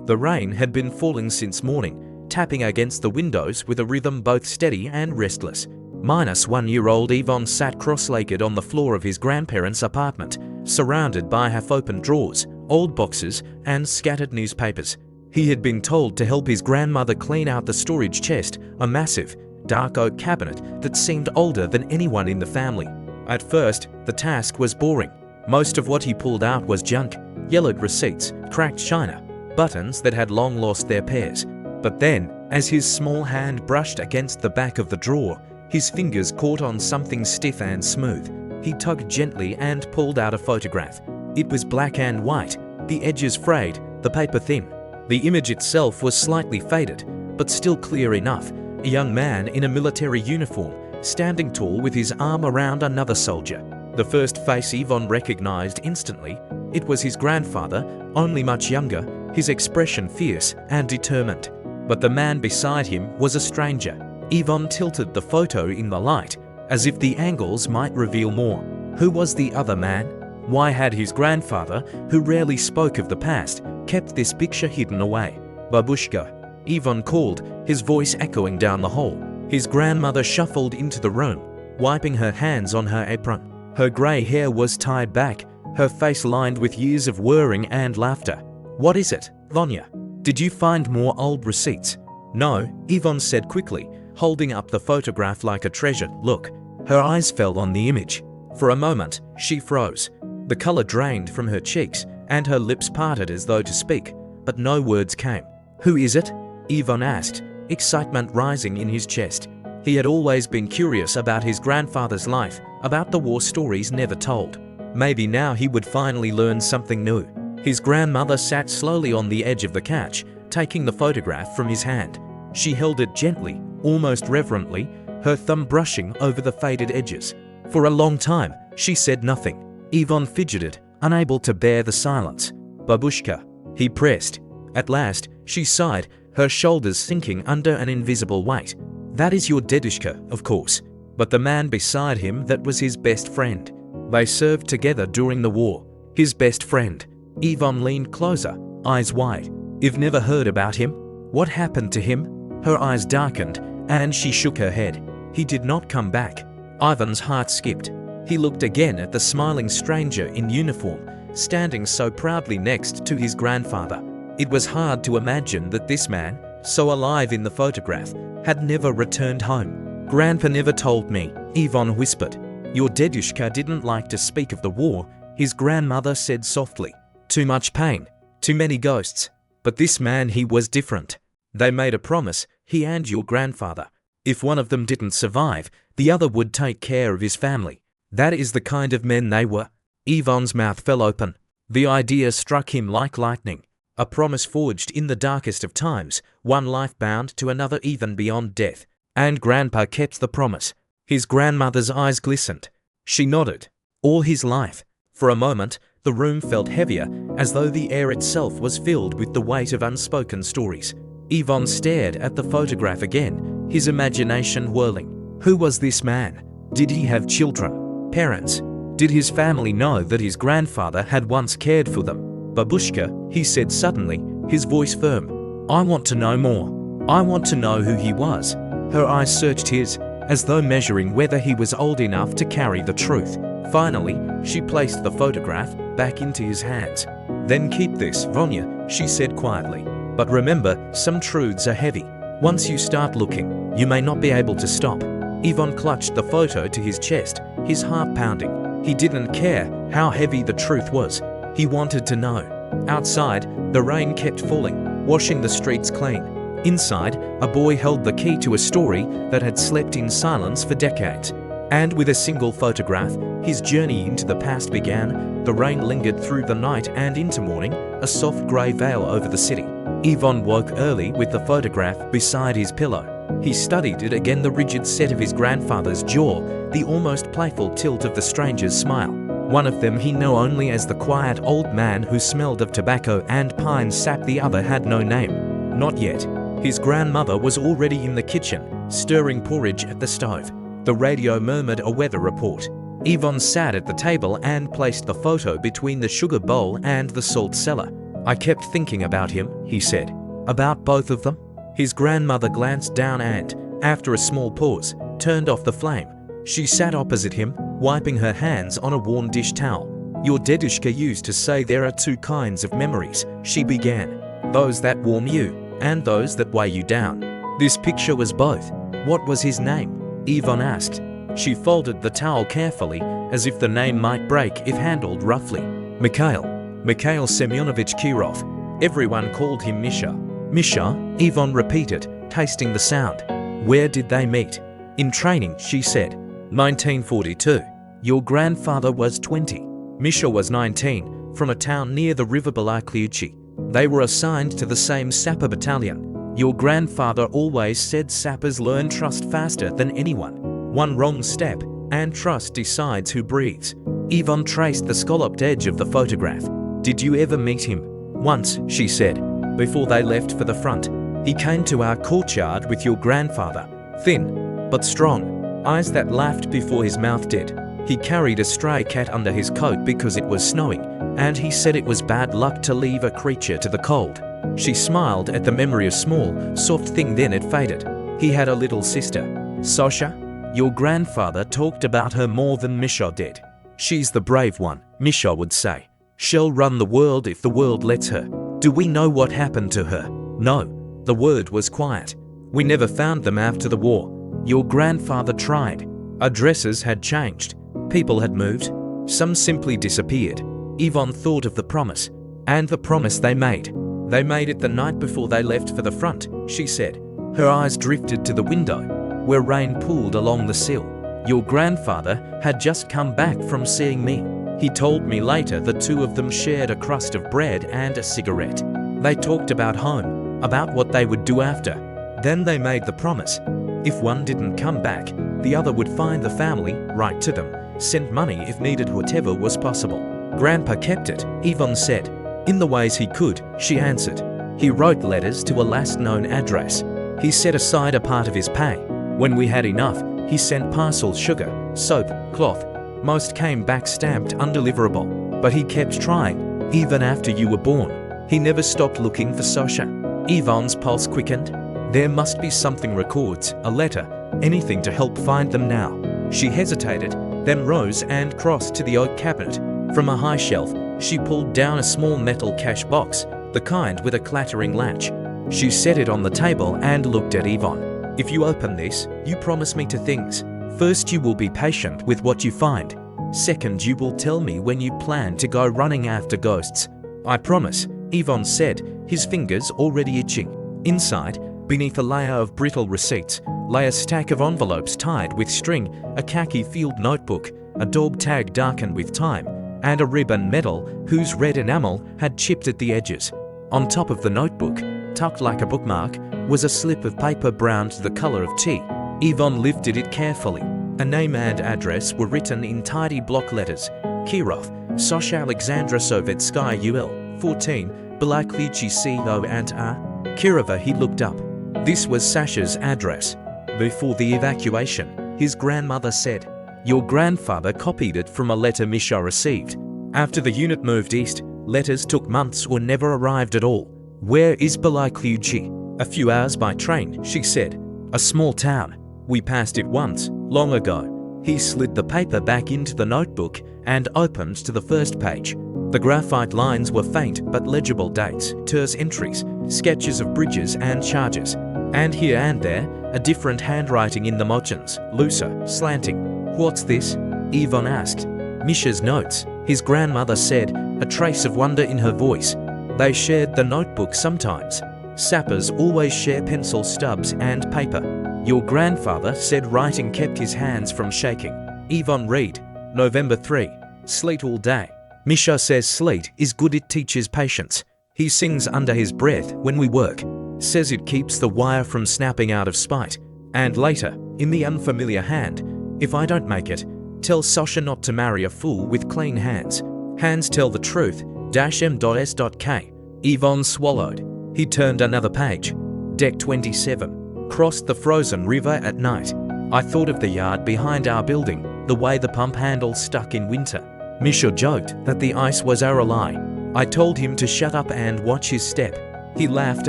The rain had been falling since morning, tapping against the windows with a rhythm both steady and restless. -1-year-old Yvonne sat cross-legged on the floor of his grandparents' apartment, surrounded by half-open drawers, old boxes, and scattered newspapers. He had been told to help his grandmother clean out the storage chest, a massive, dark oak cabinet that seemed older than anyone in the family. At first, the task was boring. Most of what he pulled out was junk, yellowed receipts, cracked china, buttons that had long lost their pairs. But then, as his small hand brushed against the back of the drawer, his fingers caught on something stiff and smooth. He tugged gently and pulled out a photograph. It was black and white, the edges frayed, the paper thin. The image itself was slightly faded, but still clear enough. A young man in a military uniform, standing tall with his arm around another soldier. The first face Yvonne recognized instantly. It was his grandfather, only much younger, his expression fierce and determined. But the man beside him was a stranger. Yvonne tilted the photo in the light, as if the angles might reveal more. Who was the other man? Why had his grandfather, who rarely spoke of the past, kept this picture hidden away? "Babushka," Yvonne called, his voice echoing down the hall. His grandmother shuffled into the room, wiping her hands on her apron. Her grey hair was tied back, her face lined with years of worrying and laughter. "What is it, Vanya? Did you find more old receipts?" "No," Yvonne said quickly, holding up the photograph like a treasure. "Look." Her eyes fell on the image. For a moment, she froze. The color drained from her cheeks, and her lips parted as though to speak, but no words came. "Who is it?" Yvonne asked, excitement rising in his chest. He had always been curious about his grandfather's life, about the war stories never told. Maybe now he would finally learn something new. His grandmother sat slowly on the edge of the couch, taking the photograph from his hand. She held it gently, almost reverently, her thumb brushing over the faded edges. For a long time, she said nothing. Yvonne fidgeted, unable to bear the silence. "Babushka," he pressed. At last, she sighed, her shoulders sinking under an invisible weight. "That is your dedushka, of course." But the man beside him, that was his best friend. They served together during the war. His best friend. Yvonne leaned closer, eyes wide. "You've never heard about him? What happened to him?" Her eyes darkened, and she shook her head. "He did not come back." Ivan's heart skipped. He looked again at the smiling stranger in uniform, standing so proudly next to his grandfather. It was hard to imagine that this man, so alive in the photograph, had never returned home. "Grandpa never told me," Yvonne whispered. "Your dedushka didn't like to speak of the war," his grandmother said softly. "Too much pain, too many ghosts. But this man, he was different. They made a promise, he and your grandfather. If one of them didn't survive, the other would take care of his family. That is the kind of men they were." Yvonne's mouth fell open. The idea struck him like lightning. A promise forged in the darkest of times, one life bound to another even beyond death. And Grandpa kept the promise. His grandmother's eyes glistened. She nodded. All his life. For a moment, the room felt heavier, as though the air itself was filled with the weight of unspoken stories. Yvonne stared at the photograph again, his imagination whirling. Who was this man? Did he have children? Parents? Did his family know that his grandfather had once cared for them? "Babushka," he said suddenly, his voice firm. "I want to know more. I want to know who he was." Her eyes searched his, as though measuring whether he was old enough to carry the truth. Finally, she placed the photograph back into his hands. "Then keep this, Vanya," she said quietly. "But remember, some truths are heavy. Once you start looking, you may not be able to stop." Yvonne clutched the photo to his chest, his heart pounding. He didn't care how heavy the truth was. He wanted to know. Outside, the rain kept falling, washing the streets clean. Inside, a boy held the key to a story that had slept in silence for decades. And with a single photograph, his journey into the past began. The rain lingered through the night and into morning, a soft grey veil over the city. Yvonne woke early with the photograph beside his pillow. He studied it again, the rigid set of his grandfather's jaw, the almost playful tilt of the stranger's smile. One of them he knew only as the quiet old man who smelled of tobacco and pine sap, the other had no name. Not yet. His grandmother was already in the kitchen, stirring porridge at the stove. The radio murmured a weather report. Yvonne sat at the table and placed the photo between the sugar bowl and the salt cellar. I kept thinking about him, he said. About both of them? His grandmother glanced down and, after a small pause, turned off the flame. She sat opposite him, wiping her hands on a worn dish towel. Your dedushka used to say there are two kinds of memories, she began. Those that warm you, and those that weigh you down. This picture was both. What was his name? Yvonne asked. She folded the towel carefully, as if the name might break if handled roughly. Mikhail Semyonovich Kirov. Everyone called him Misha. Misha, Yvonne repeated, tasting the sound. Where did they meet? In training, she said. 1942. Your grandfather was 20. Misha was 19, from a town near the river Balakliuchi. They were assigned to the same sapper battalion. Your grandfather always said sappers learn trust faster than anyone. One wrong step, and trust decides who breathes. Yvonne traced the scalloped edge of the photograph. Did you ever meet him? Once, she said, before they left for the front. He came to our courtyard with your grandfather. Thin, but strong. Eyes that laughed before his mouth did. He carried a stray cat under his coat because it was snowing, and he said it was bad luck to leave a creature to the cold. She smiled at the memory of small, soft thing, then it faded. He had a little sister, Sasha. Your grandfather talked about her more than Misha did. She's the brave one, Misha would say. She'll run the world if the world lets her. Do we know what happened to her? No. The word was quiet. We never found them after the war. Your grandfather tried. Addresses had changed. People had moved. Some simply disappeared. Yvonne thought of the promise. And the promise they made. They made it the night before they left for the front, she said. Her eyes drifted to the window, where rain pooled along the sill. Your grandfather had just come back from seeing me. He told me later the two of them shared a crust of bread and a cigarette. They talked about home, about what they would do after. Then they made the promise. If one didn't come back, the other would find the family, write to them, send money if needed, whatever was possible. Grandpa kept it, Yvonne said. In the ways he could, she answered. He wrote letters to a last known address. He set aside a part of his pay. When we had enough, he sent parcels, sugar, soap, cloth. Most came back stamped undeliverable. But he kept trying, even after you were born. He never stopped looking for Sasha. Yvonne's pulse quickened. There must be something, records, a letter, anything to help find them now. She hesitated, then rose and crossed to the oak cabinet. From a high shelf, she pulled down a small metal cash box, the kind with a clattering latch. She set it on the table and looked at Yvonne. If you open this, you promise me two things. First, you will be patient with what you find. Second, you will tell me when you plan to go running after ghosts. I promise, Yvonne said, his fingers already itching. Inside, beneath a layer of brittle receipts, lay a stack of envelopes tied with string, a khaki field notebook, a dog tag darkened with time, and a ribbon medal whose red enamel had chipped at the edges. On top of the notebook, tucked like a bookmark, was a slip of paper brown to the color of tea. Yvonne lifted it carefully. A name and address were written in tidy block letters. Kirov, Sasha Alexandra Sovetskaya UL, 14, Balakliuchi CO and R. Kirova, he looked up. This was Sasha's address. Before the evacuation, his grandmother said, your grandfather copied it from a letter Misha received. After the unit moved east, letters took months or never arrived at all. Where is Balakliuchi? A few hours by train, she said. A small town. We passed it once, long ago. He slid the paper back into the notebook and opened to the first page. The graphite lines were faint but legible dates, terse entries, sketches of bridges and charges. And here and there, a different handwriting in the margins, looser, slanting. What's this? Yvonne asked. Misha's notes, his grandmother said, a trace of wonder in her voice. They shared the notebook sometimes. Sappers always share pencil stubs and paper. Your grandfather said writing kept his hands from shaking. Yvonne read, November 3, sleet all day. Misha says sleet is good, it teaches patience. He sings under his breath when we work. Says it keeps the wire from snapping out of spite. And later, in the unfamiliar hand, if I don't make it, tell Sasha not to marry a fool with clean hands. Hands tell the truth, -m.s.k. Yvonne swallowed. He turned another page. Deck 27. Crossed the frozen river at night. I thought of the yard behind our building, the way the pump handle stuck in winter. Misha joked that the ice was our ally. I told him to shut up and watch his step. He laughed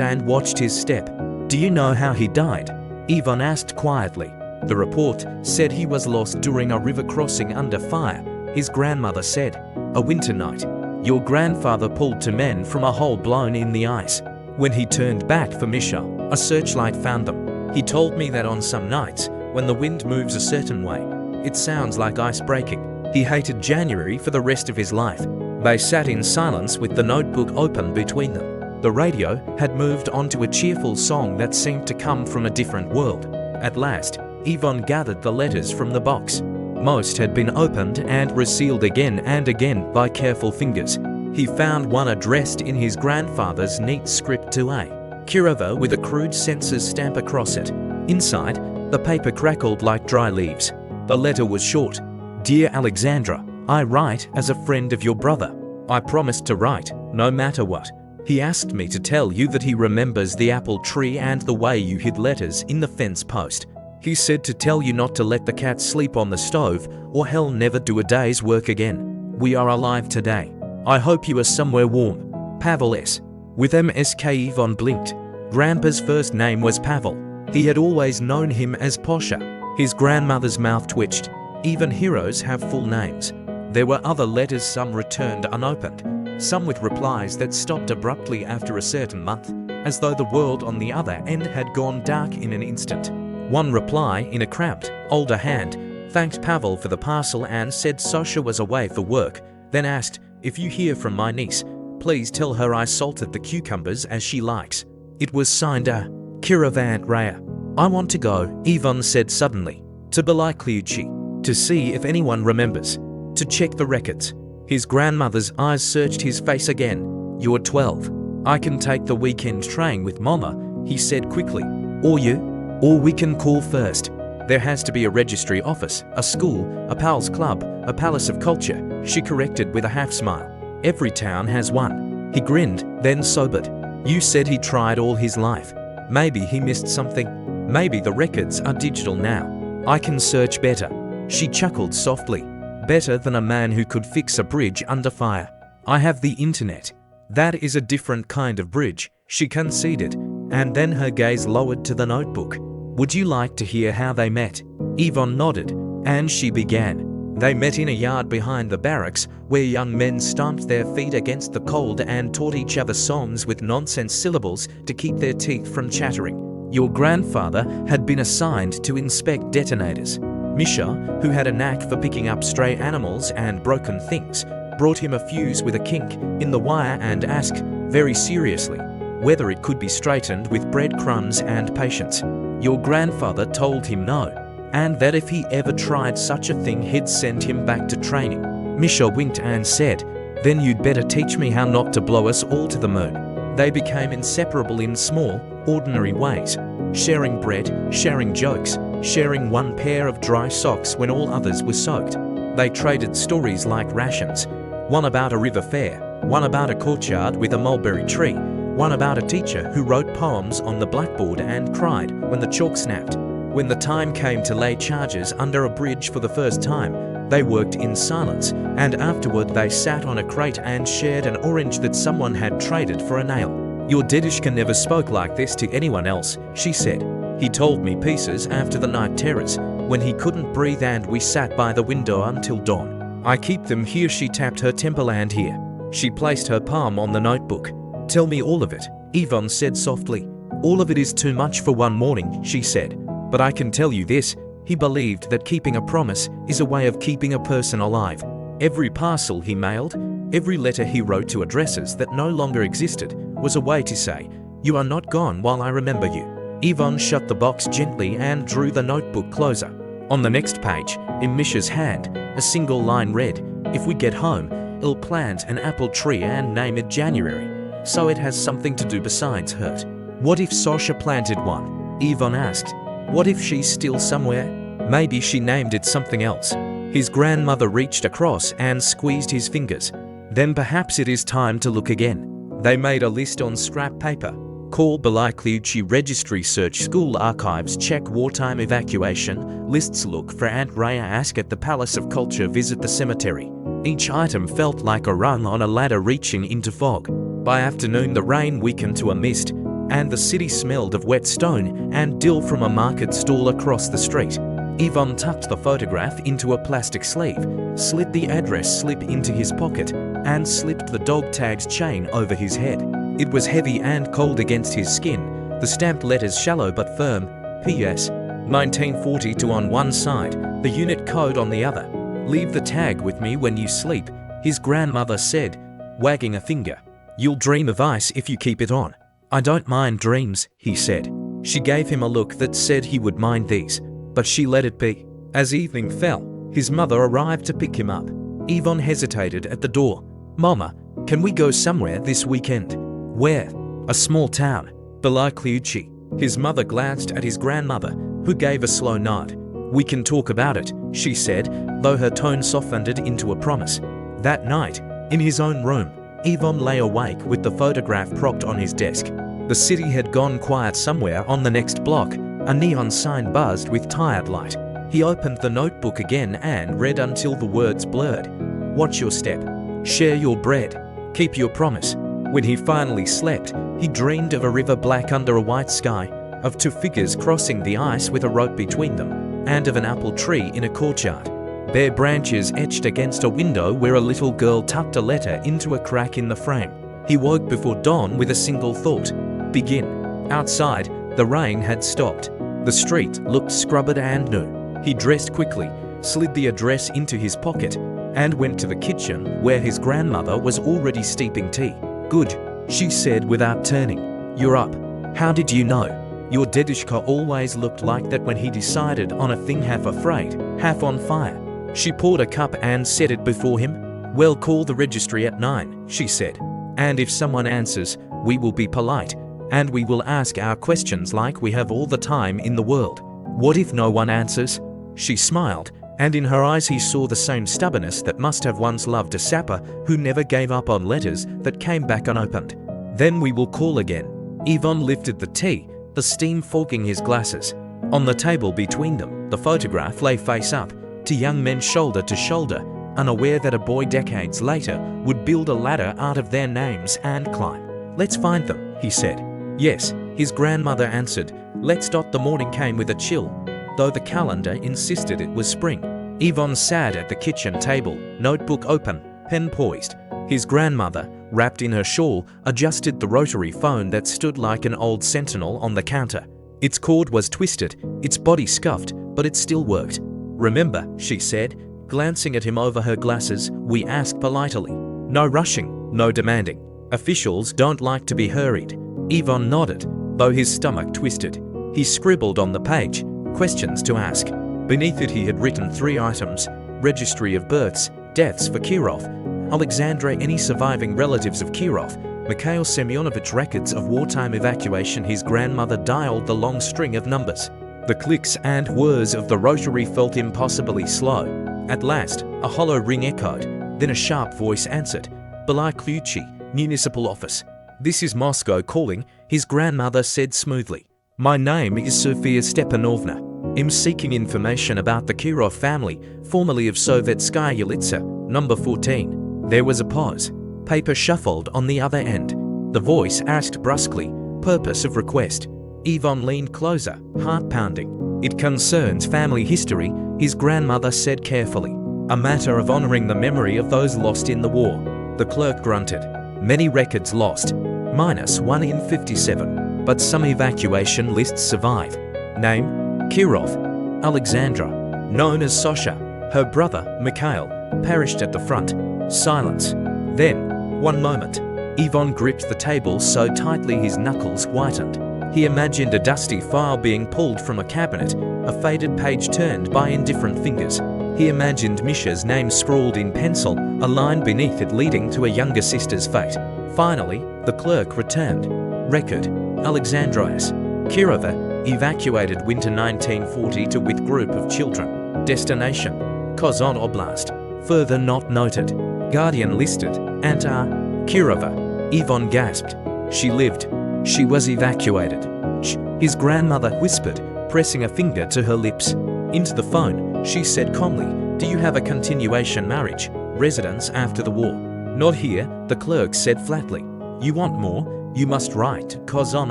and watched his step. Do you know how he died? Ivan asked quietly. The report said he was lost during a river crossing under fire, his grandmother said. A winter night. Your grandfather pulled two men from a hole blown in the ice. When he turned back for Misha, a searchlight found them. He told me that on some nights, when the wind moves a certain way, it sounds like ice breaking. He hated January for the rest of his life. They sat in silence with the notebook open between them. The radio had moved onto a cheerful song that seemed to come from a different world. At last, Ivan gathered the letters from the box. Most had been opened and resealed again and again by careful fingers. He found one addressed in his grandfather's neat script to A. Kirova with a crude censor's stamp across it. Inside, the paper crackled like dry leaves. The letter was short. Dear Alexandra, I write as a friend of your brother. I promised to write, no matter what. He asked me to tell you that he remembers the apple tree and the way you hid letters in the fence post. He said to tell you not to let the cat sleep on the stove or he'll never do a day's work again. We are alive today. I hope you are somewhere warm. Pavel S. With MSK Ivan blinked. Grandpa's first name was Pavel. He had always known him as Posha. His grandmother's mouth twitched. Even heroes have full names. There were other letters, some returned unopened, some with replies that stopped abruptly after a certain month, as though the world on the other end had gone dark in an instant. One reply, in a cramped, older hand, thanked Pavel for the parcel and said Sasha was away for work, then asked, if you hear from my niece, please tell her I salted the cucumbers as she likes. It was signed a Kiravant Raya. I want to go, Ivan said suddenly, to Belykliuchi, to see if anyone remembers, to check the records. His grandmother's eyes searched his face again. You're 12. I can take the weekend train with Mama, he said quickly. Or you? Or we can call first. There has to be a registry office, a school, a pals club, a palace of culture, she corrected with a half smile. Every town has one. He grinned, then sobered. You said he tried all his life. Maybe he missed something. Maybe the records are digital now. I can search better. She chuckled softly. Better than a man who could fix a bridge under fire. I have the internet. That is a different kind of bridge, she conceded, and then her gaze lowered to the notebook. Would you like to hear how they met? Ivan nodded, and she began. They met in a yard behind the barracks, where young men stamped their feet against the cold and taught each other songs with nonsense syllables to keep their teeth from chattering. Your grandfather had been assigned to inspect detonators. Misha, who had a knack for picking up stray animals and broken things, brought him a fuse with a kink in the wire and asked, very seriously, whether it could be straightened with breadcrumbs and patience. Your grandfather told him no, and that if he ever tried such a thing he'd send him back to training. Misha winked and said, then you'd better teach me how not to blow us all to the moon. They became inseparable in small, ordinary ways, sharing bread, sharing jokes, sharing one pair of dry socks when all others were soaked. They traded stories like rations, one about a river fair, one about a courtyard with a mulberry tree, one about a teacher who wrote poems on the blackboard and cried when the chalk snapped. When the time came to lay charges under a bridge for the first time, they worked in silence, and afterward they sat on a crate and shared an orange that someone had traded for a nail. Your dedushka never spoke like this to anyone else, she said. He told me pieces after the night terrors, when he couldn't breathe and we sat by the window until dawn. I keep them here, she tapped her temple, and here. She placed her palm on the notebook. Tell me all of it, Ivan said softly. All of it is too much for one morning, she said. But I can tell you this, he believed that keeping a promise is a way of keeping a person alive. Every parcel he mailed, every letter he wrote to addresses that no longer existed, was a way to say, you are not gone while I remember you. Ivan shut the box gently and drew the notebook closer. On the next page, in Misha's hand, a single line read, if we get home, I'll plant an apple tree and name it January, so it has something to do besides hurt. What if Sasha planted one? Ivan asked. What if she's still somewhere? Maybe she named it something else. His grandmother reached across and squeezed his fingers. Then perhaps it is time to look again. They made a list on scrap paper. Call Belykliuchi Registry, search school archives, check wartime evacuation, lists, look for Aunt Raya, ask at the Palace of Culture, visit the cemetery. Each item felt like a rung on a ladder reaching into fog. By afternoon, the rain weakened to a mist, and the city smelled of wet stone and dill from a market stall across the street. Yvonne tucked the photograph into a plastic sleeve, slid the address slip into his pocket, and slipped the dog-tagged chain over his head. It was heavy and cold against his skin, the stamped letters shallow but firm, P.S. 1942 on one side, the unit code on the other. "Leave the tag with me when you sleep," his grandmother said, wagging a finger. "You'll dream of ice if you keep it on." "I don't mind dreams," he said. She gave him a look that said he would mind these, but she let it be. As evening fell, his mother arrived to pick him up. Yvonne hesitated at the door. "Mama, can we go somewhere this weekend?" "Where?" "A small town. Belakliuchi." His mother glanced at his grandmother, who gave a slow nod. "We can talk about it," she said, though her tone softened it into a promise. That night, in his own room, Yvonne lay awake with the photograph propped on his desk. The city had gone quiet somewhere on the next block. A neon sign buzzed with tired light. He opened the notebook again and read until the words blurred. "Watch your step. Share your bread. Keep your promise." When he finally slept, he dreamed of a river black under a white sky, of two figures crossing the ice with a rope between them, and of an apple tree in a courtyard. Bare branches etched against a window where a little girl tucked a letter into a crack in the frame. He woke before dawn with a single thought: begin. Outside, the rain had stopped. The street looked scrubbed and new. He dressed quickly, slid the address into his pocket, and went to the kitchen where his grandmother was already steeping tea. "Good," she said without turning. "You're up. How did you know?" "Your dedushka always looked like that when he decided on a thing, half afraid, half on fire." She poured a cup and set it before him. "Well, call the registry at 9, she said. "And if someone answers, we will be polite, and we will ask our questions like we have all the time in the world." "What if no one answers?" She smiled, and in her eyes he saw the same stubbornness that must have once loved a sapper who never gave up on letters that came back unopened. "Then we will call again." Yvonne lifted the tea, the steam fogging his glasses. On the table between them, the photograph lay face up, two young men shoulder to shoulder, unaware that a boy decades later would build a ladder out of their names and climb. "Let's find them," he said. "Yes," his grandmother answered. "Let's." The morning came with a chill, though the calendar insisted it was spring. Yvonne sat at the kitchen table, notebook open, pen poised. His grandmother, wrapped in her shawl, adjusted the rotary phone that stood like an old sentinel on the counter. Its cord was twisted, its body scuffed, but it still worked. "Remember," she said, glancing at him over her glasses, "we ask politely. No rushing, no demanding. Officials don't like to be hurried." Yvonne nodded, though his stomach twisted. He scribbled on the page, questions to ask. Beneath it he had written 3 items: registry of births, deaths for Kirov, Alexandra, any surviving relatives of Kirov, Mikhail Semyonovich, records of wartime evacuation. His grandmother dialed the long string of numbers. The clicks and whirs of the rotary felt impossibly slow. At last, a hollow ring echoed, then a sharp voice answered. "Belakliuchi, municipal office." "This is Moscow calling," his grandmother said smoothly. "My name is Sofia Stepanovna. I'm seeking information about the Kirov family, formerly of Sovetskaya Yelitsa, number 14. There was a pause. Paper shuffled on the other end. The voice asked brusquely, "Purpose of request?" Yvonne leaned closer, heart pounding. "It concerns family history," his grandmother said carefully. "A matter of honoring the memory of those lost in the war." The clerk grunted. "Many records lost, -1 in 57, but some evacuation lists survive." "Name?" "Kirov, Alexandra, known as Sasha. Her brother, Mikhail, perished at the front." Silence. Then, "One moment." Yvonne gripped the table so tightly his knuckles whitened. He imagined a dusty file being pulled from a cabinet, a faded page turned by indifferent fingers. He imagined Misha's name scrawled in pencil, a line beneath it leading to a younger sister's fate. Finally, the clerk returned. "Record, Alexandrias, Kirova, evacuated winter 1942 with group of children. Destination, Kazan Oblast. Further not noted. Guardian listed, Antar, Kirova." Yvonne gasped. She lived. She was evacuated. "Shh," his grandmother whispered, pressing a finger to her lips. Into the phone, she said calmly, "Do you have a continuation marriage?" residence after the war. Not here, the clerk said flatly. You want more? You must write to Kazan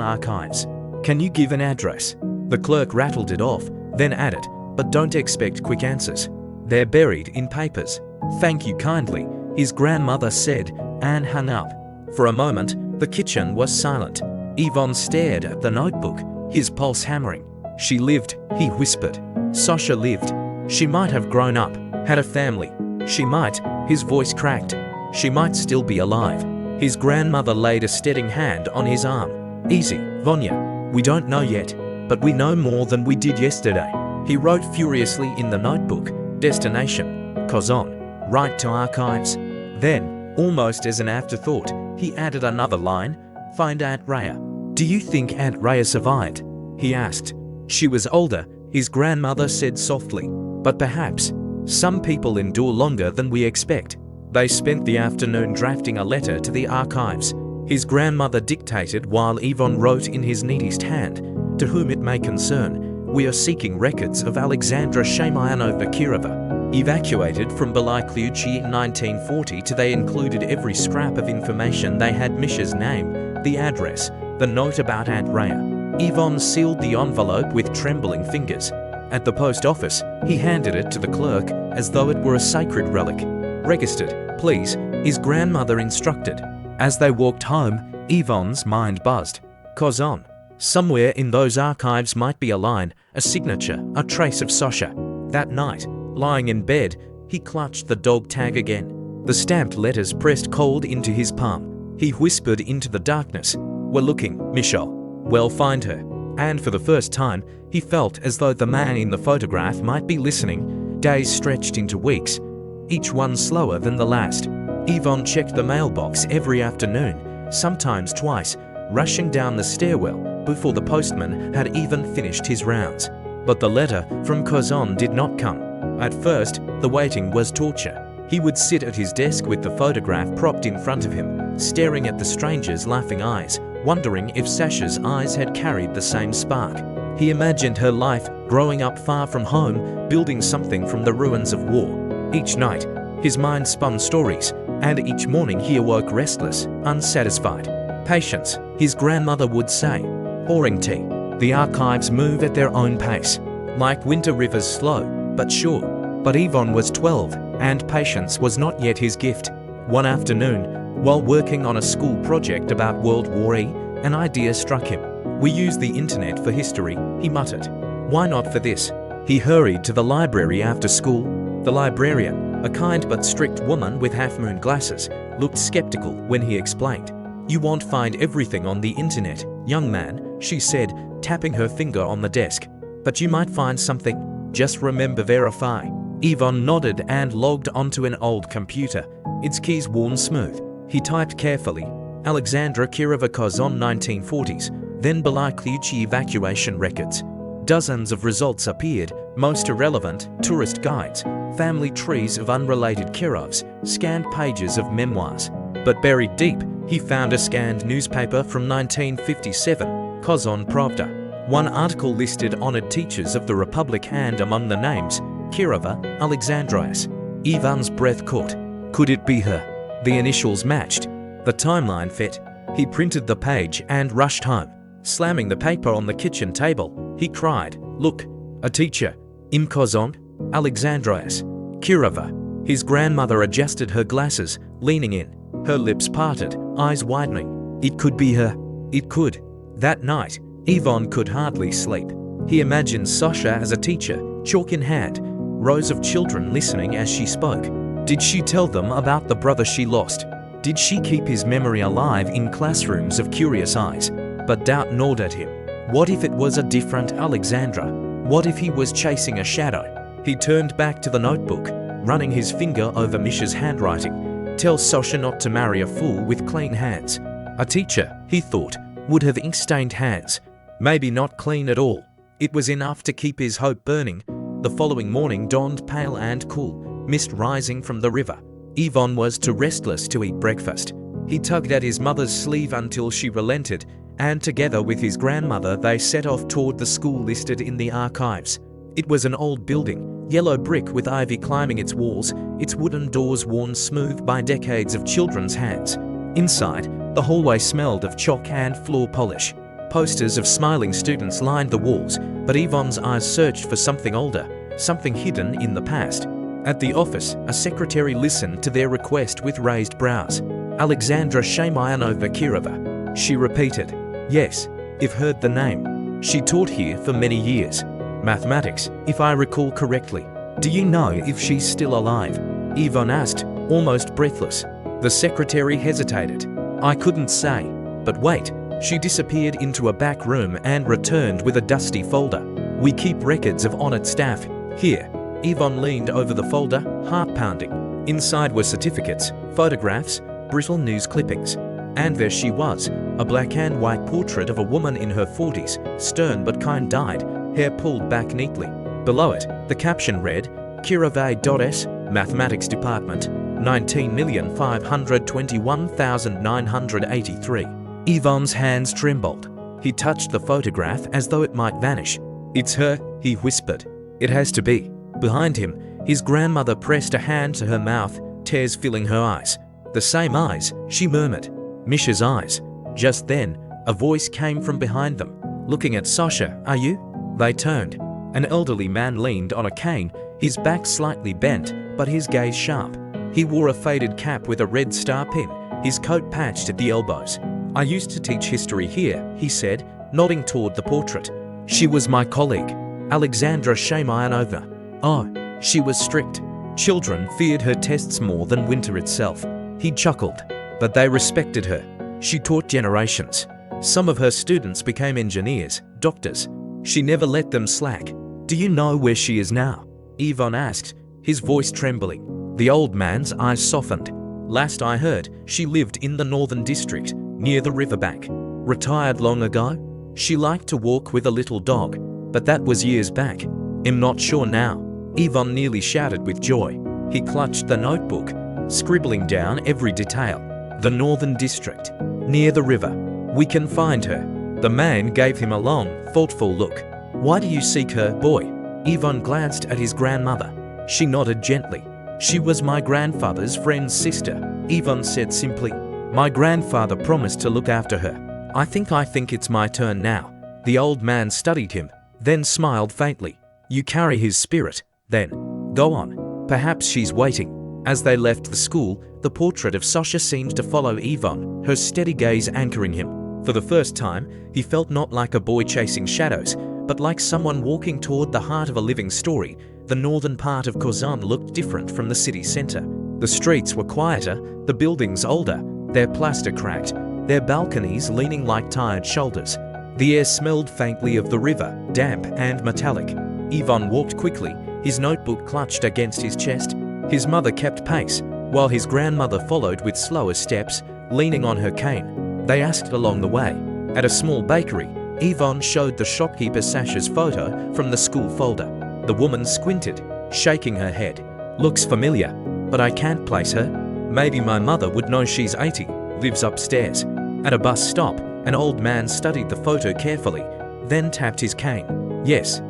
Archives. Can you give an address? The clerk rattled it off, then added, but don't expect quick answers. They're buried in papers. Thank you kindly, his grandmother said, and hung up. For a moment, the kitchen was silent. Ivan stared at the notebook, his pulse hammering. She lived, he whispered. Sasha lived. She might have grown up, had a family. She might, his voice cracked. She might still be alive. His grandmother laid a steadying hand on his arm. Easy, Vanya. We don't know yet, but we know more than we did yesterday. He wrote furiously in the notebook. Destination, Kazan. Write to Archives. Then, almost as an afterthought, he added another line. Find Aunt Rhea. Do you think Aunt Rhea survived? He asked. She was older, his grandmother said softly. But perhaps, some people endure longer than we expect. They spent the afternoon drafting a letter to the Archives. His grandmother dictated while Ivan wrote in his neatest hand. To whom it may concern, we are seeking records of Alexandra Shamayanova Kirova. Evacuated from Balai-Kluchi in 1940 till they included every scrap of information they had: Misha's name, the address, the note about Aunt Rhea. Ivan sealed the envelope with trembling fingers. At the post office, he handed it to the clerk as though it were a sacred relic. Registered, please, his grandmother instructed. As they walked home, Ivan's mind buzzed. Kazan. Somewhere in those archives might be a line, a signature, a trace of Sasha. That night, lying in bed, he clutched the dog tag again. The stamped letters pressed cold into his palm. He whispered into the darkness. We're looking, Michelle. Well, find her. And for the first time, he felt as though the man in the photograph might be listening. Days stretched into weeks, each one slower than the last. Ivan checked the mailbox every afternoon, sometimes twice, rushing down the stairwell before the postman had even finished his rounds. But the letter from Kazan did not come. At first, the waiting was torture. He would sit at his desk with the photograph propped in front of him, staring at the stranger's laughing eyes, wondering if Sasha's eyes had carried the same spark. He imagined her life, growing up far from home, building something from the ruins of war. Each night, his mind spun stories, and each morning he awoke restless, unsatisfied. Patience, his grandmother would say. Pouring tea. The archives move at their own pace. Like winter rivers, slow, but sure. But Ivan was 12, and patience was not yet his gift. One afternoon, while working on a school project about World War I, an idea struck him. We use the internet for history, he muttered. Why not for this? He hurried to the library after school. The librarian, a kind but strict woman with half-moon glasses, looked skeptical when he explained. You won't find everything on the internet, young man, she said, tapping her finger on the desk. But you might find something. Just remember verify. Ivan nodded and logged onto an old computer, its keys worn smooth. He typed carefully. Alexandra Kirova Kazan 1940s, then Balai-Kluchi evacuation records. Dozens of results appeared, most irrelevant, tourist guides, family trees of unrelated Kirovs, scanned pages of memoirs. But buried deep, he found a scanned newspaper from 1957, Kazan Pravda. One article listed honored teachers of the Republic and among the names, Kirova, Alexandrias. Ivan's breath caught. Could it be her? The initials matched. The timeline fit. He printed the page and rushed home. Slamming the paper on the kitchen table, he cried, Look, a teacher. Im Kazan, Alexandrias, Kirova. His grandmother adjusted her glasses, leaning in. Her lips parted, eyes widening. It could be her. It could. That night, Ivan could hardly sleep. He imagined Sasha as a teacher, chalk in hand, rows of children listening as she spoke. Did she tell them about the brother she lost? Did she keep his memory alive in classrooms of curious eyes? But doubt gnawed at him. What if it was a different Alexandra? What if he was chasing a shadow? He turned back to the notebook, running his finger over Misha's handwriting. Tell Sasha not to marry a fool with clean hands. A teacher, he thought, would have ink-stained hands. Maybe not clean at all. It was enough to keep his hope burning. The following morning dawned pale and cool, mist rising from the river. Ivan was too restless to eat breakfast. He tugged at his mother's sleeve until she relented, and together with his grandmother they set off toward the school listed in the archives. It was an old building, yellow brick with ivy climbing its walls, its wooden doors worn smooth by decades of children's hands. Inside, the hallway smelled of chalk and floor polish. Posters of smiling students lined the walls, but Yvonne's eyes searched for something older, something hidden in the past. At the office, a secretary listened to their request with raised brows. Alexandra Shamayanova Kirova. She repeated, "Yes, I've heard the name. She taught here for many years. Mathematics, if I recall correctly. Do you know if she's still alive?" Yvonne asked, almost breathless. The secretary hesitated. "I couldn't say. But wait." She disappeared into a back room and returned with a dusty folder. "We keep records of honored staff here." Yvonne leaned over the folder, heart pounding. Inside were certificates, photographs, brittle news clippings. And there she was, a black and white portrait of a woman in her 40s, stern but kind-eyed, hair pulled back neatly. Below it, the caption read, Kirove.S, Mathematics Department, 19,521,983. Yvonne's hands trembled. He touched the photograph as though it might vanish. "It's her," he whispered. "It has to be." Behind him, his grandmother pressed a hand to her mouth, tears filling her eyes. "The same eyes," she murmured. "Misha's eyes." Just then, a voice came from behind them. "Looking at Sasha, are you?" They turned. An elderly man leaned on a cane, his back slightly bent, but his gaze sharp. He wore a faded cap with a red star pin, his coat patched at the elbows. "I used to teach history here," he said, nodding toward the portrait. "She was my colleague, Alexandra Shamayanova. Oh, she was strict. Children feared her tests more than winter itself." He chuckled. "But they respected her. She taught generations. Some of her students became engineers, doctors. She never let them slack." "Do you know where she is now?" Yvonne asked, his voice trembling. The old man's eyes softened. "Last I heard, she lived in the Northern District, near the riverbank. Retired long ago. She liked to walk with a little dog, but that was years back. I'm not sure now." Yvonne nearly shouted with joy. He clutched the notebook, scribbling down every detail. "The Northern District, near the river. We can find her." The man gave him a long, thoughtful look. "Why do you seek her, boy?" Yvonne glanced at his grandmother. She nodded gently. "She was my grandfather's friend's sister," Yvonne said simply. "My grandfather promised to look after her. I think it's my turn now." The old man studied him, then smiled faintly. "You carry his spirit, then. Go on. Perhaps she's waiting." As they left the school, the portrait of Sasha seemed to follow Yvonne, her steady gaze anchoring him. For the first time, he felt not like a boy chasing shadows, but like someone walking toward the heart of a living story. The northern part of Kazan looked different from the city center. The streets were quieter, the buildings older, their plaster cracked, their balconies leaning like tired shoulders. The air smelled faintly of the river, damp and metallic. Yvonne walked quickly, his notebook clutched against his chest. His mother kept pace, while his grandmother followed with slower steps, leaning on her cane. They asked along the way. At a small bakery, Yvonne showed the shopkeeper Sasha's photo from the school folder. The woman squinted, shaking her head. "Looks familiar, but I can't place her. Maybe my mother would know. She's 80, lives upstairs." At a bus stop, an old man studied the photo carefully, then tapped his cane. Yes,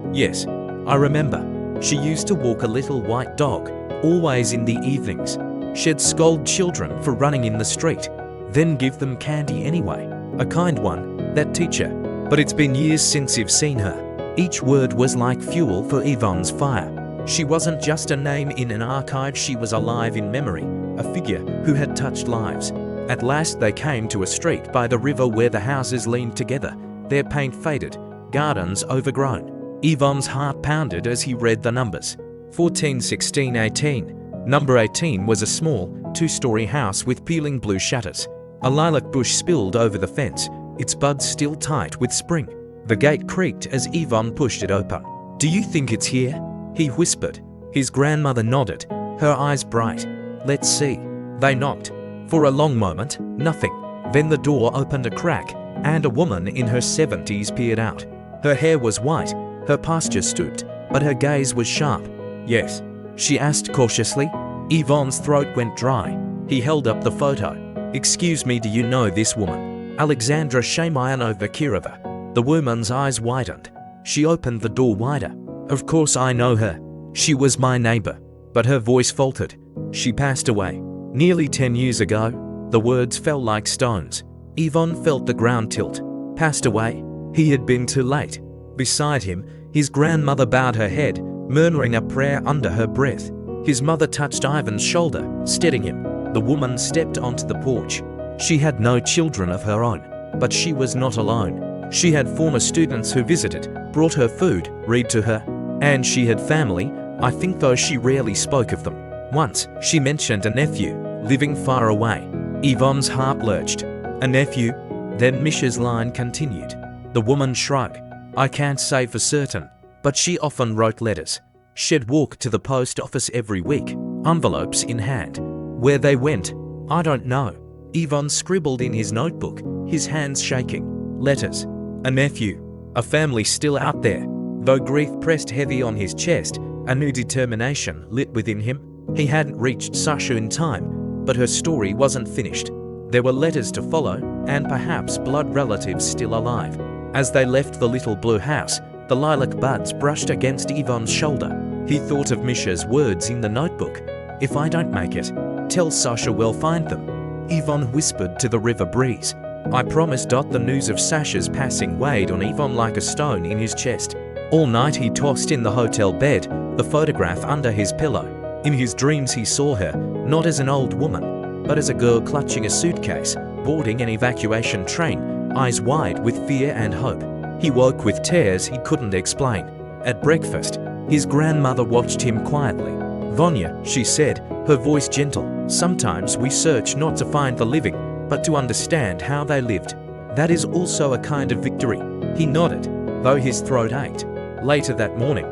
I remember. She used to walk a little white dog, always in the evenings. She'd scold children for running in the street, then give them candy anyway. A kind one, that teacher. But it's been years since you've seen her. Each word was like fuel for Yvonne's fire. She wasn't just a name in an archive, she was alive in memory, a figure who had touched lives. At last they came to a street by the river where the houses leaned together, their paint faded, gardens overgrown. Yvonne's heart pounded as he read the numbers. 14, 16, 18. Number 18 was a small, two-story house with peeling blue shutters. A lilac bush spilled over the fence, its buds still tight with spring. The gate creaked as Yvonne pushed it open. "Do you think it's here?" he whispered. His grandmother nodded, her eyes bright. "Let's see." They knocked. For a long moment, nothing. Then the door opened a crack, and a woman in her 70s peered out. Her hair was white, her posture stooped, but her gaze was sharp. "Yes?" she asked cautiously. Yvonne's throat went dry. He held up the photo. "Excuse me, do you know this woman?" Alexandra Shamayanova Kirova. The woman's eyes widened. She opened the door wider. Of course I know her. She was my neighbor. But her voice faltered. She passed away. Nearly 10 years ago. The words fell like stones. Yvonne felt the ground tilt. Passed away? He had been too late. Beside him, his grandmother bowed her head, murmuring a prayer under her breath. His mother touched Ivan's shoulder, steadying him. The woman stepped onto the porch. She had no children of her own, but she was not alone. She had former students who visited, brought her food, read to her. And she had family, I think, though she rarely spoke of them. Once, she mentioned a nephew, living far away. Yvonne's heart lurched. A nephew? Then Misha's line continued. The woman shrugged. I can't say for certain, but she often wrote letters. She'd walk to the post office every week, envelopes in hand. Where they went, I don't know. Yvonne scribbled in his notebook, his hands shaking. Letters. A nephew. A family still out there. Though grief pressed heavy on his chest, a new determination lit within him. He hadn't reached Sasha in time, but her story wasn't finished. There were letters to follow, and perhaps blood relatives still alive. As they left the little blue house, the lilac buds brushed against Yvonne's shoulder. He thought of Misha's words in the notebook. If I don't make it, tell Sasha we'll find them. Yvonne whispered to the river breeze. I promised. The news of Sasha's passing weighed on Yvonne like a stone in his chest. All night he tossed in the hotel bed, the photograph under his pillow. In his dreams he saw her, not as an old woman, but as a girl clutching a suitcase, boarding an evacuation train, eyes wide with fear and hope. He woke with tears he couldn't explain. At breakfast, his grandmother watched him quietly. Vanya, she said, her voice gentle, sometimes we search not to find the living, but to understand how they lived. That is also a kind of victory. He nodded, though his throat ached. Later that morning,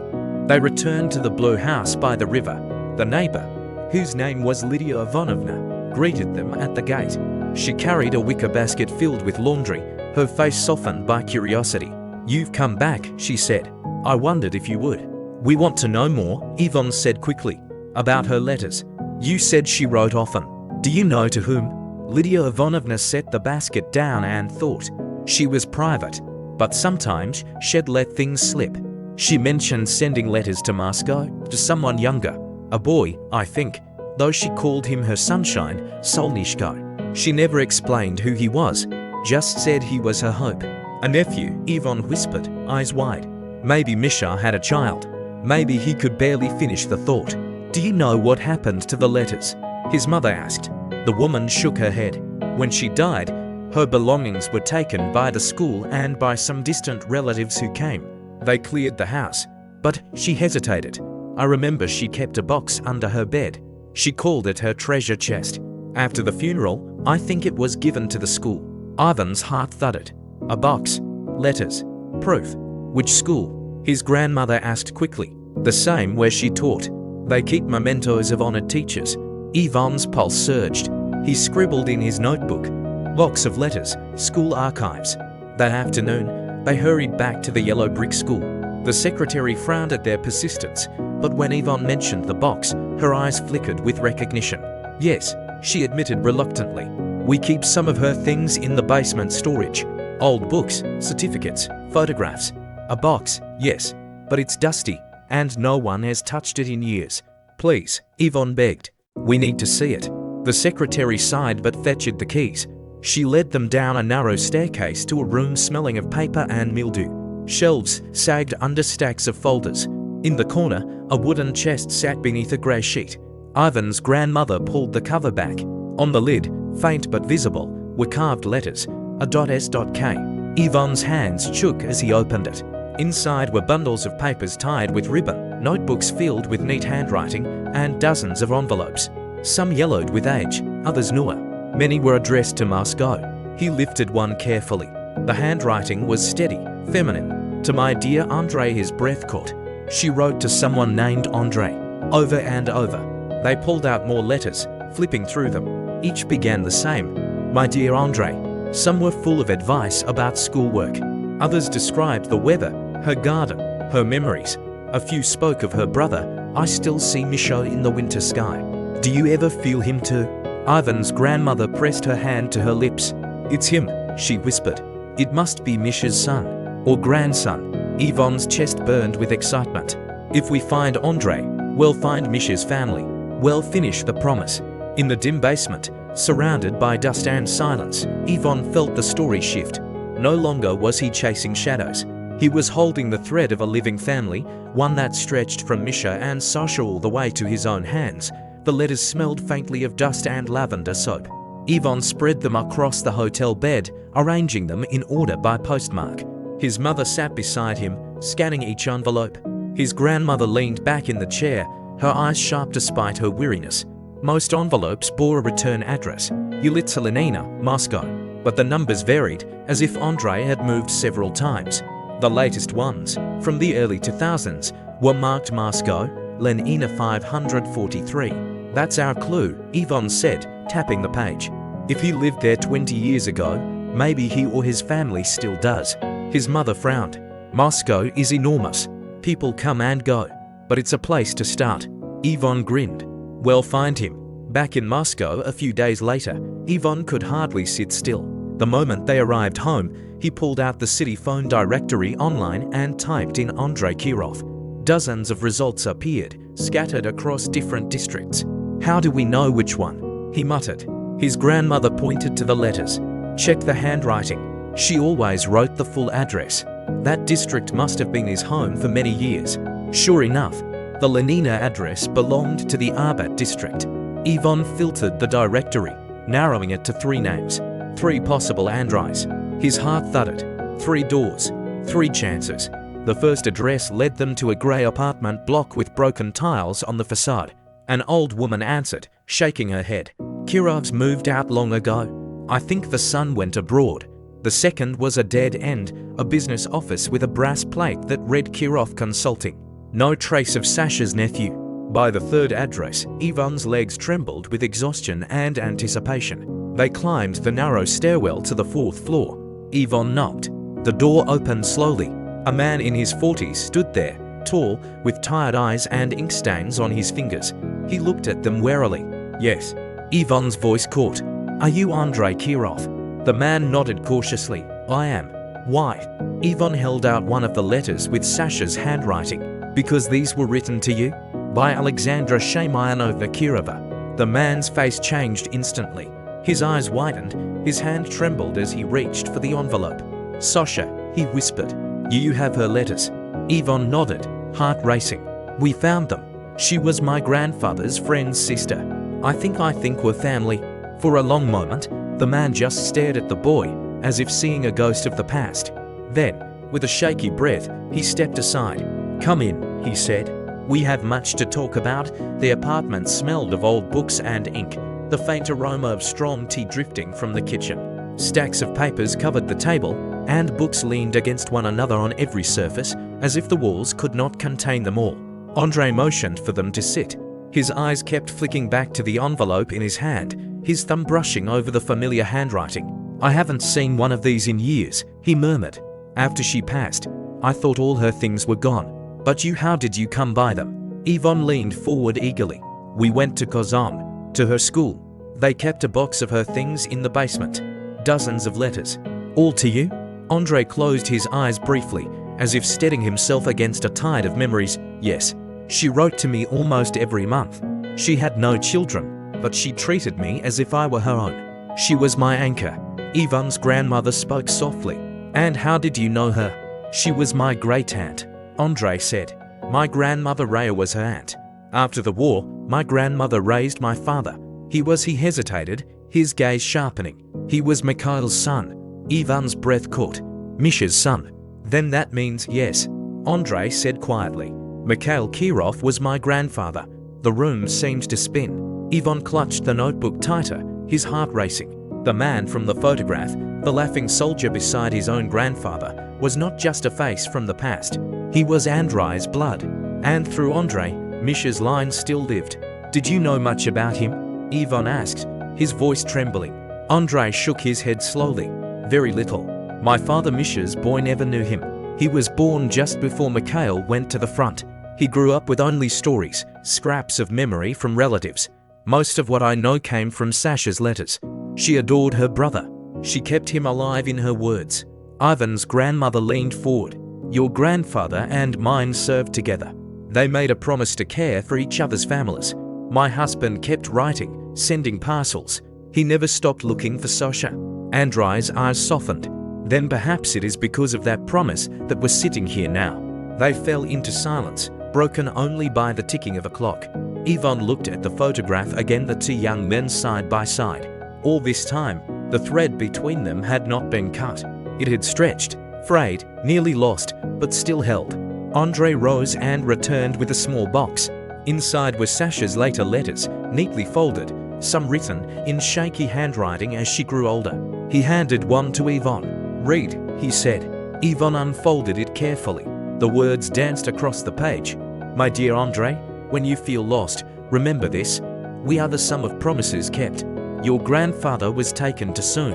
they returned to the blue house by the river. The neighbor, whose name was Lydia Ivanovna, greeted them at the gate. She carried a wicker basket filled with laundry, her face softened by curiosity. You've come back, she said. I wondered if you would. We want to know more, Yvonne said quickly. About her letters. You said she wrote often. Do you know to whom? Lydia Ivanovna set the basket down and thought. She was private, but sometimes she'd let things slip. She mentioned sending letters to Moscow, to someone younger. A boy, I think, though she called him her sunshine, Solnishko. She never explained who he was, just said he was her hope. A nephew, Yvonne whispered, eyes wide. Maybe Misha had a child. Maybe he could barely finish the thought. Do you know what happened to the letters? His mother asked. The woman shook her head. When she died, her belongings were taken by the school and by some distant relatives who came. They cleared the house, but she hesitated. I remember she kept a box under her bed. She called it her treasure chest. After the funeral, I think it was given to the school. Ivan's heart thudded. A box. Letters. Proof. Which school? His grandmother asked quickly. The same where she taught. They keep mementos of honored teachers. Yvonne's pulse surged. He scribbled in his notebook. Box of letters. School archives. That afternoon, they hurried back to the yellow brick school. The secretary frowned at their persistence, but when Yvonne mentioned the box, her eyes flickered with recognition. Yes, she admitted reluctantly. We keep some of her things in the basement storage. Old books, certificates, photographs. A box, yes, but it's dusty, and no one has touched it in years. Please, Yvonne begged. We need to see it. The secretary sighed but fetched the keys. She led them down a narrow staircase to a room smelling of paper and mildew. Shelves sagged under stacks of folders. In the corner, a wooden chest sat beneath a grey sheet. Ivan's grandmother pulled the cover back. On the lid, faint but visible, were carved letters, a .S.K. Yvonne's hands shook as he opened it. Inside were bundles of papers tied with ribbon, notebooks filled with neat handwriting, and dozens of envelopes. Some yellowed with age, others newer. Many were addressed to Moscow. He lifted one carefully. The handwriting was steady, feminine. To my dear Andrei, his breath caught. She wrote to someone named Andrei. Over and over. They pulled out more letters, flipping through them. Each began the same. My dear Andrei. Some were full of advice about schoolwork. Others described the weather, her garden, her memories. A few spoke of her brother. I still see Misha in the winter sky. Do you ever feel him too? Ivan's grandmother pressed her hand to her lips. It's him, she whispered. It must be Misha's son, or grandson. Yvonne's chest burned with excitement. If we find Andre, we'll find Misha's family. We'll finish the promise. In the dim basement, surrounded by dust and silence, Yvonne felt the story shift. No longer was he chasing shadows. He was holding the thread of a living family, one that stretched from Misha and Sasha all the way to his own hands. The letters smelled faintly of dust and lavender soap. Yvonne spread them across the hotel bed, arranging them in order by postmark. His mother sat beside him, scanning each envelope. His grandmother leaned back in the chair, her eyes sharp despite her weariness. Most envelopes bore a return address, Yelitsa, Moscow, but the numbers varied, as if Andre had moved several times. The latest ones, from the early 2000s, were marked Moscow, Lenina 543. That's our clue, Yvonne said, tapping the page. If he lived there 20 years ago, maybe he or his family still does. His mother frowned. Moscow is enormous. People come and go, but it's a place to start. Yvonne grinned. We'll find him. Back in Moscow a few days later, Yvonne could hardly sit still. The moment they arrived home, he pulled out the city phone directory online and typed in Andrei Kirov. Dozens of results appeared, scattered across different districts. How do we know which one? He muttered. His grandmother pointed to the letters. Check the handwriting. She always wrote the full address. That district must have been his home for many years. Sure enough, the Lenina address belonged to the Arbat district. Yvonne filtered the directory, narrowing it to 3 names, 3 possible Andreis. His heart thudded. 3 doors, 3 chances. The first address led them to a grey apartment block with broken tiles on the facade. An old woman answered, shaking her head. Kirov's moved out long ago. I think the son went abroad. The second was a dead end, a business office with a brass plate that read Kirov Consulting. No trace of Sasha's nephew. By the third address, Yvonne's legs trembled with exhaustion and anticipation. They climbed the narrow stairwell to the 4th floor. Yvonne knocked. The door opened slowly. A man in his 40s stood there, tall, with tired eyes and ink stains on his fingers. He looked at them warily. Yes. Yvonne's voice caught. Are you Andrei Kirov? The man nodded cautiously. I am. Why? Yvonne held out one of the letters with Sasha's handwriting. Because these were written to you? By Alexandra Shamayanova Kirova. The man's face changed instantly. His eyes widened, his hand trembled as he reached for the envelope. Sasha, he whispered. You have her letters. Yvonne nodded, heart racing. We found them. She was my grandfather's friend's sister. I think we're family. For a long moment, the man just stared at the boy, as if seeing a ghost of the past. Then, with a shaky breath, he stepped aside. Come in, he said. We have much to talk about. The apartment smelled of old books and ink, the faint aroma of strong tea drifting from the kitchen. Stacks of papers covered the table, and books leaned against one another on every surface, as if the walls could not contain them all. Andre motioned for them to sit. His eyes kept flicking back to the envelope in his hand, his thumb brushing over the familiar handwriting. I haven't seen one of these in years, he murmured. After she passed, I thought all her things were gone. But how did you come by them? Yvonne leaned forward eagerly. We went to Kazan, to her school. They kept a box of her things in the basement. Dozens of letters. All to you? Andre closed his eyes briefly, as if steadying himself against a tide of memories. Yes. She wrote to me almost every month. She had no children, but she treated me as if I were her own. She was my anchor. Yvonne's grandmother spoke softly. And how did you know her? She was my great-aunt, Andre said. My grandmother Rhea was her aunt. After the war, my grandmother raised my father. He hesitated, his gaze sharpening. He was Mikhail's son. Yvonne's breath caught. Misha's son. Then that means yes, Andre said quietly. Mikhail Kirov was my grandfather. The room seemed to spin. Yvonne clutched the notebook tighter, his heart racing. The man from the photograph, the laughing soldier beside his own grandfather, was not just a face from the past. He was Andrei's blood. And through Andre, Misha's line still lived. Did you know much about him? Yvonne asked, his voice trembling. Andre shook his head slowly. Very little. My father Misha's boy never knew him. He was born just before Mikhail went to the front. He grew up with only stories, scraps of memory from relatives. Most of what I know came from Sasha's letters. She adored her brother. She kept him alive in her words. Ivan's grandmother leaned forward. Your grandfather and mine served together. They made a promise to care for each other's families. My husband kept writing, sending parcels. He never stopped looking for Sasha. Andrei's eyes softened. Then perhaps it is because of that promise that we're sitting here now. They fell into silence, broken only by the ticking of a clock. Yvonne looked at the photograph again, the two young men side by side. All this time, the thread between them had not been cut. It had stretched, frayed, nearly lost, but still held. Andrei rose and returned with a small box. Inside were Sasha's later letters, neatly folded, some written in shaky handwriting as she grew older. He handed one to Yvonne. "Read," he said. Yvonne unfolded it carefully. The words danced across the page. "My dear Andrei, when you feel lost, remember this. We are the sum of promises kept. Your grandfather was taken too soon,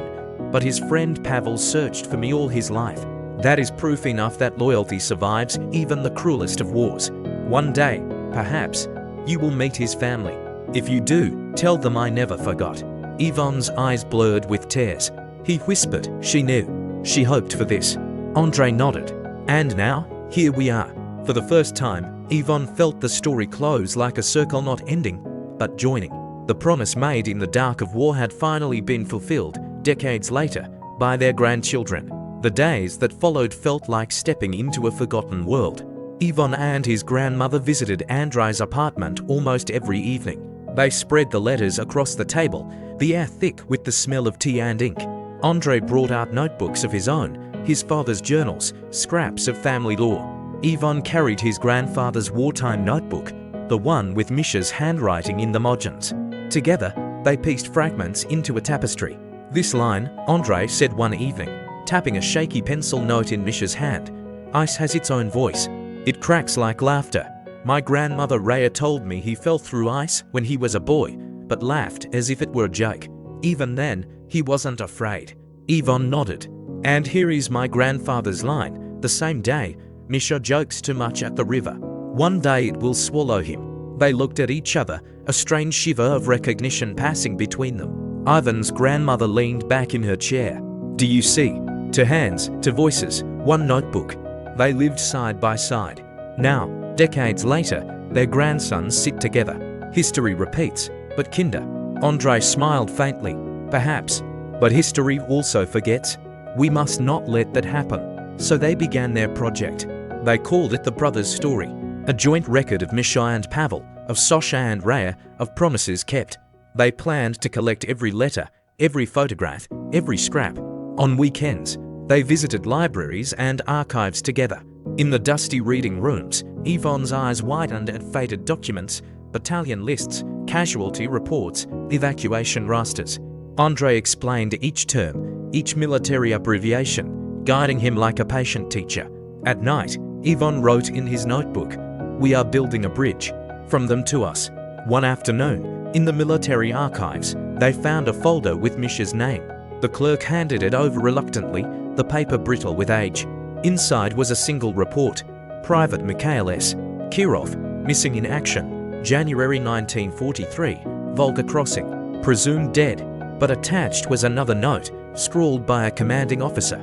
but his friend Pavel searched for me all his life. That is proof enough that loyalty survives even the cruelest of wars. One day, perhaps, you will meet his family. If you do, tell them I never forgot." Yvonne's eyes blurred with tears. He whispered she knew. She hoped for this. Andrei nodded. And now, here we are. For the first time, Yvonne felt the story close, like a circle not ending, but joining. The promise made in the dark of war had finally been fulfilled, decades later, by their grandchildren. The days that followed felt like stepping into a forgotten world. Yvonne and his grandmother visited Andrei's apartment almost every evening. They spread the letters across the table, the air thick with the smell of tea and ink. Andrei brought out notebooks of his own, his father's journals, scraps of family lore. Yvonne carried his grandfather's wartime notebook, the one with Misha's handwriting in the margins. Together, they pieced fragments into a tapestry. "This line," Andrei said one evening, tapping a shaky pencil note in Misha's hand. "Ice has its own voice. It cracks like laughter. My grandmother Raya told me he fell through ice when he was a boy, but laughed as if it were a joke. Even then, he wasn't afraid." Yvonne nodded. "And here is my grandfather's line. The same day, Misha jokes too much at the river. One day it will swallow him." They looked at each other, a strange shiver of recognition passing between them. Ivan's grandmother leaned back in her chair. "Do you see? To hands, to voices, one notebook." They lived side by side. Now, decades later, their grandsons sit together. History repeats, but Kinder. Andrei smiled faintly. "Perhaps. But history also forgets. We must not let that happen." So they began their project. They called it the Brothers' Story, a joint record of Misha and Pavel, of Sasha and Raya, of promises kept. They planned to collect every letter, every photograph, every scrap. On weekends, they visited libraries and archives together. In the dusty reading rooms, Yvonne's eyes widened at faded documents, battalion lists, casualty reports, evacuation rosters. Andrei explained each term, each military abbreviation, guiding him like a patient teacher. At night, Yvonne wrote in his notebook, "We are building a bridge, from them to us." One afternoon, in the military archives, they found a folder with Misha's name. The clerk handed it over reluctantly, the paper brittle with age. Inside was a single report. Private Mikhail S. Kirov, missing in action, January 1943, Volga crossing, presumed dead. But attached was another note, scrawled by a commanding officer.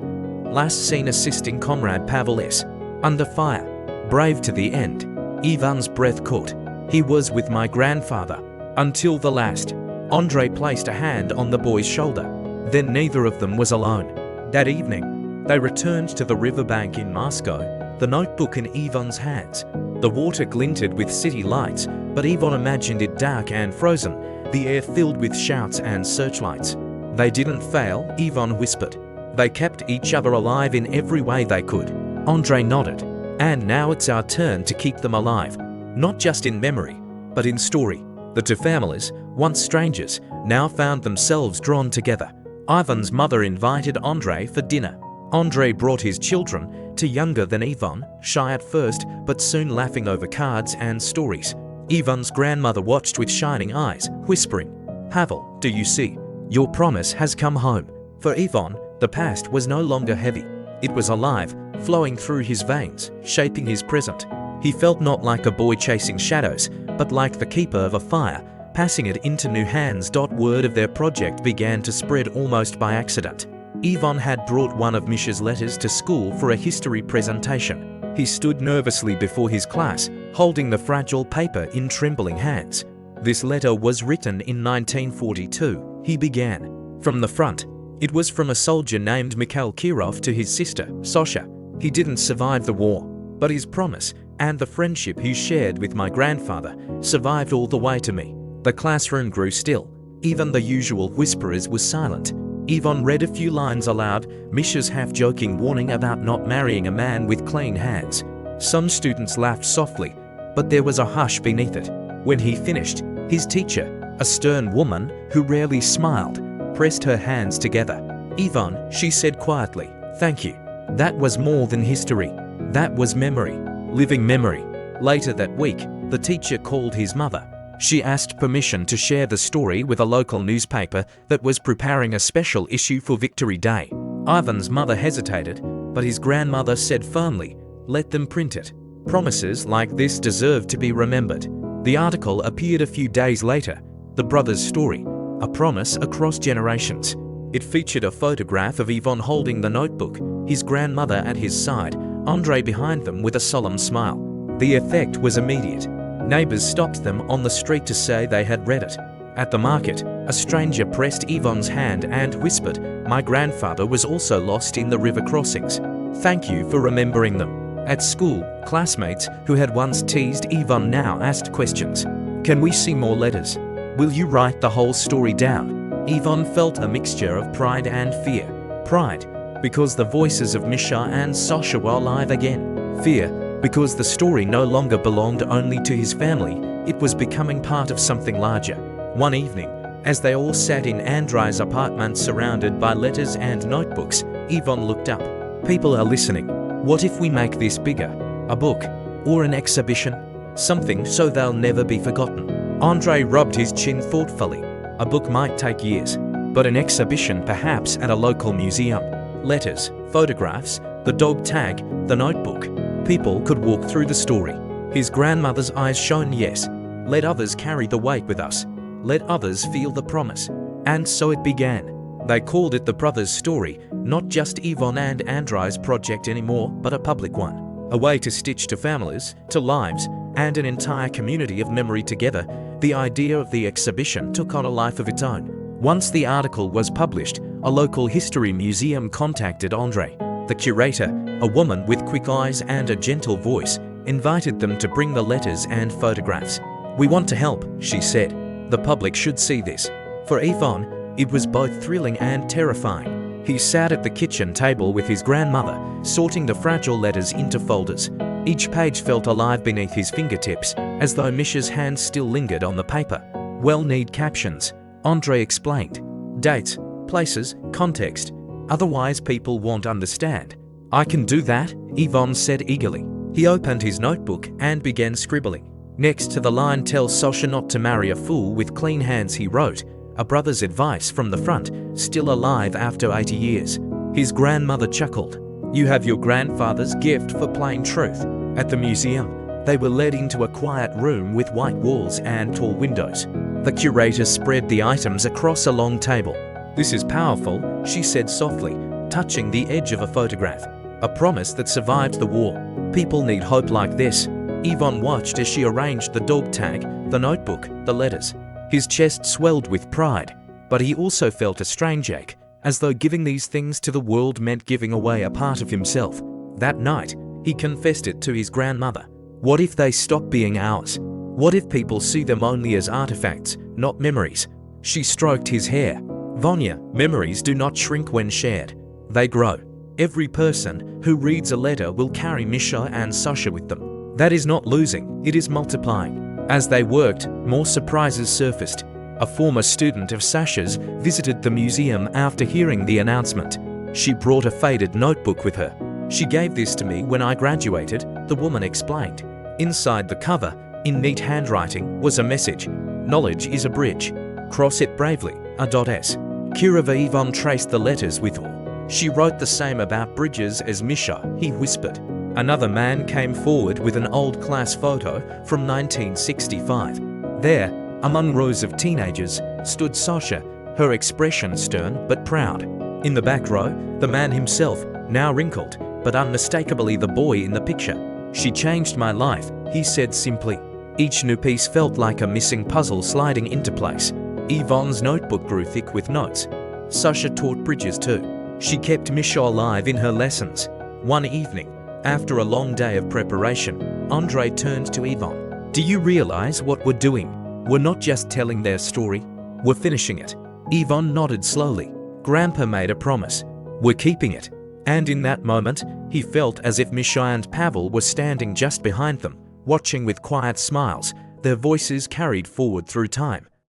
"Last seen assisting comrade Pavel S. Under fire. Brave to the end." Ivan's breath caught. "He was with my grandfather. Until the last." Andrei placed a hand on the boy's shoulder. Then neither of them was alone. That evening, they returned to the riverbank in Moscow, the notebook in Ivan's hands. The water glinted with city lights, but Ivan imagined it dark and frozen, the air filled with shouts and searchlights. "They didn't fail," Ivan whispered. "They kept each other alive in every way they could." Andrei nodded. "And now it's our turn to keep them alive, not just in memory, but in story." The two families, once strangers, now found themselves drawn together. Ivan's mother invited Andrei for dinner. Andrei brought his children, two younger than Ivan, shy at first, but soon laughing over cards and stories. Ivan's grandmother watched with shining eyes, whispering, "Pavel, do you see? Your promise has come home." For Ivan, the past was no longer heavy. It was alive, flowing through his veins, shaping his present. He felt not like a boy chasing shadows, but like the keeper of a fire, passing it into new hands. Word of their project began to spread almost by accident. Ivan had brought one of Misha's letters to school for a history presentation. He stood nervously before his class, holding the fragile paper in trembling hands. This letter was written in 1942, he began. From the front, it was from a soldier named Mikhail Kirov to his sister, Sasha. He didn't survive the war, but his promise and the friendship he shared with my grandfather survived all the way to me. The classroom grew still. Even the usual whisperers were silent. Ivan read a few lines aloud, Misha's half-joking warning about not marrying a man with clean hands. Some students laughed softly, but there was a hush beneath it. When he finished, his teacher, a stern woman who rarely smiled, pressed her hands together. Ivan, she said quietly, thank you. That was more than history. That was memory. Living memory. Later that week, the teacher called his mother. She asked permission to share the story with a local newspaper that was preparing a special issue for Victory Day. Ivan's mother hesitated, but his grandmother said firmly, let them print it. Promises like this deserve to be remembered. The article appeared a few days later, The Brothers' Story, a promise across generations. It featured a photograph of Ivan holding the notebook, his grandmother at his side, Andrei behind them with a solemn smile. The effect was immediate. Neighbors stopped them on the street to say they had read it. At the market, a stranger pressed Ivan's hand and whispered, my grandfather was also lost in the river crossings. Thank you for remembering them. At school, classmates who had once teased Ivan now asked questions. Can we see more letters? Will you write the whole story down? Ivan felt a mixture of pride and fear. Pride, because the voices of Misha and Sasha were alive again. Fear, because the story no longer belonged only to his family, it was becoming part of something larger. One evening, as they all sat in Andrei's apartment surrounded by letters and notebooks, Ivan looked up. People are listening. What if we make this bigger? A book? Or an exhibition? Something so they'll never be forgotten. Andrei rubbed his chin thoughtfully. A book might take years, but an exhibition perhaps at a local museum. Letters, photographs, the dog tag, the notebook. People could walk through the story. His grandmother's eyes shone yes. Let others carry the weight with us. Let others feel the promise. And so it began. They called it The Brothers' Story, not just Ivan and Andrei's project anymore, but a public one. A way to stitch to families, to lives, and an entire community of memory together. The idea of the exhibition took on a life of its own. Once the article was published, a local history museum contacted Andrei. The curator, a woman with quick eyes and a gentle voice, invited them to bring the letters and photographs. We want to help, she said. The public should see this. For Ivan, it was both thrilling and terrifying. He sat at the kitchen table with his grandmother, sorting the fragile letters into folders. Each page felt alive beneath his fingertips, as though Misha's hands still lingered on the paper. Well-need captions, Andrei explained. Dates, places, context. Otherwise people won't understand. I can do that, Ivan said eagerly. He opened his notebook and began scribbling. Next to the line tell Sasha not to marry a fool with clean hands he wrote, a brother's advice from the front, still alive after 80 years. His grandmother chuckled. You have your grandfather's gift for plain truth. At the museum, they were led into a quiet room with white walls and tall windows. The curator spread the items across a long table. This is powerful, she said softly, touching the edge of a photograph. A promise that survived the war. People need hope like this. Ivan watched as she arranged the dog tag, the notebook, the letters. His chest swelled with pride, but he also felt a strange ache, as though giving these things to the world meant giving away a part of himself. That night, he confessed it to his grandmother. What if they stop being ours? What if people see them only as artifacts, not memories? She stroked his hair. Vanya, memories do not shrink when shared. They grow. Every person who reads a letter will carry Misha and Sasha with them. That is not losing, it is multiplying. As they worked, more surprises surfaced. A former student of Sasha's visited the museum after hearing the announcement. She brought a faded notebook with her. She gave this to me when I graduated, the woman explained. Inside the cover, in neat handwriting, was a message. Knowledge is a bridge. Cross it bravely, a.s. Kirova Ivan traced the letters with all. She wrote the same about bridges as Misha, he whispered. Another man came forward with an old class photo from 1965. There, among rows of teenagers, stood Sasha, her expression stern but proud. In the back row, the man himself, now wrinkled, but unmistakably the boy in the picture. She changed my life, he said simply. Each new piece felt like a missing puzzle sliding into place. Yvonne's notebook grew thick with notes. Sasha taught bridges too. She kept Misha alive in her lessons. One evening, after a long day of preparation, Andre turned to Yvonne. "Do you realize what we're doing? We're not just telling their story, we're finishing it." Yvonne nodded slowly. Grandpa made a promise. "We're keeping it." And in that moment, he felt as if Misha and Pavel were standing just behind them, watching with quiet smiles, their voices carried forward through time.